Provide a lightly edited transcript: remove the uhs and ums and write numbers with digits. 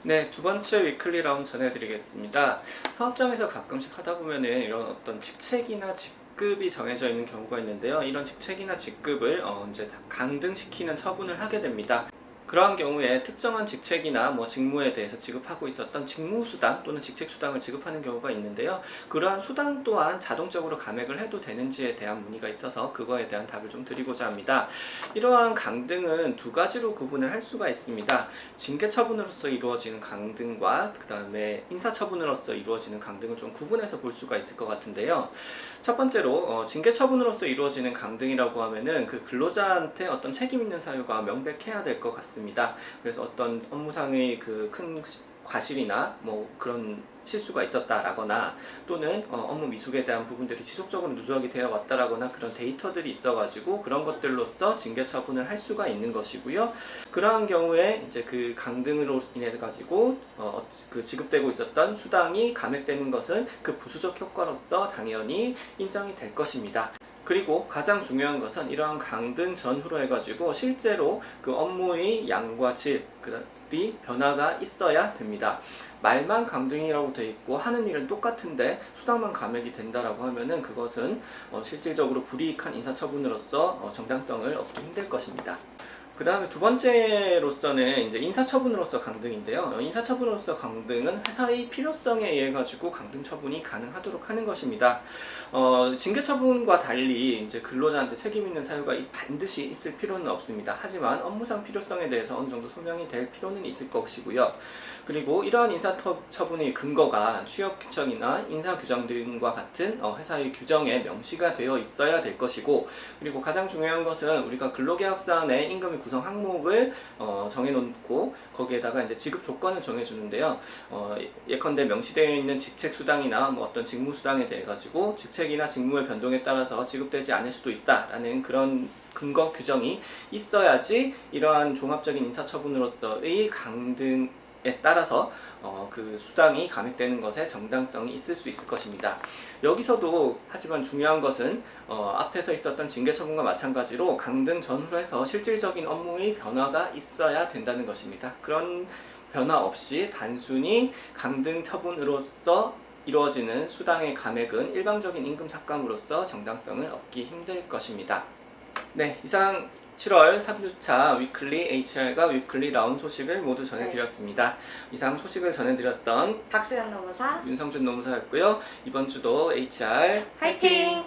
네, 두 번째 위클리 라운드 전해드리겠습니다. 사업장에서 가끔씩 하다 보면은 이런 어떤 직책이나 직급이 정해져 있는 경우가 있는데요. 이런 직책이나 직급을 이제 강등시키는 처분을 하게 됩니다. 그러한 경우에 특정한 직책이나 직무에 대해서 지급하고 있었던 직무수당 또는 직책수당을 지급하는 경우가 있는데요. 그러한 수당 또한 자동적으로 감액을 해도 되는지에 대한 문의가 있어서 그거에 대한 답을 좀 드리고자 합니다. 이러한 강등은 두 가지로 구분을 할 수가 있습니다. 징계처분으로서 이루어지는 강등과 그 다음에 인사처분으로서 이루어지는 강등을 좀 구분해서 볼 수가 있을 것 같은데요. 첫 번째로 징계처분으로서 이루어지는 강등이라고 하면은 그 근로자한테 어떤 책임 있는 사유가 명백해야 될 것 같습니다. 그래서 어떤 업무상의 그 큰 과실이나 그런 실수가 있었다라거나 또는 업무 미숙에 대한 부분들이 지속적으로 누적이 되어 왔다라거나 그런 데이터들이 있어가지고 그런 것들로서 징계 처분을 할 수가 있는 것이고요. 그러한 경우에 이제 그 강등으로 인해 가지고 그 지급되고 있었던 수당이 감액되는 것은 그 부수적 효과로서 당연히 인정이 될 것입니다. 그리고 가장 중요한 것은 이러한 강등 전후로 해가지고 실제로 그 업무의 양과 질이 변화가 있어야 됩니다. 말만 강등이라고 되어 있고 하는 일은 똑같은데 수당만 감액이 된다라고 하면은 그것은 실질적으로 불이익한 인사처분으로서 정당성을 얻기 힘들 것입니다. 그 다음에 두 번째로서는 이제 인사처분으로서 강등인데요. 인사처분으로서 강등은 회사의 필요성에 의해 가지고 강등 처분이 가능하도록 하는 것입니다. 징계처분과 달리 이제 근로자한테 책임 있는 사유가 반드시 있을 필요는 없습니다. 하지만 업무상 필요성에 대해서 어느 정도 소명이 될 필요는 있을 것이고요. 그리고 이러한 인사처분의 근거가 취업규정이나 인사규정 등과 같은 회사의 규정에 명시가 되어 있어야 될 것이고, 그리고 가장 중요한 것은 우리가 근로계약서안에 임금의 구성 항목을 정해놓고 거기에다가 이제 지급 조건을 정해주는데요. 예컨대 명시되어 있는 직책 수당이나 어떤 직무 수당에 대해 가지고 직책이나 직무의 변동에 따라서 지급되지 않을 수도 있다라는 그런 근거 규정이 있어야지 이러한 종합적인 인사처분으로서의 강등에 따라서 그 수당이 감액되는 것에 정당성이 있을 수 있을 것입니다. 여기서도 하지만 중요한 것은 앞에서 있었던 징계처분과 마찬가지로 강등 전후로 해서 실질적인 업무의 변화가 있어야 된다는 것입니다. 그런 변화 없이 단순히 강등 처분으로서 이루어지는 수당의 감액은 일방적인 임금 삭감으로서 정당성을 얻기 힘들 것입니다. 네, 이상 7월 3주차 위클리 HR과 위클리 라운드 소식을 모두 전해드렸습니다. 이상 소식을 전해드렸던 박수현 노무사 윤성준 노무사였고요. 이번 주도 HR 화이팅!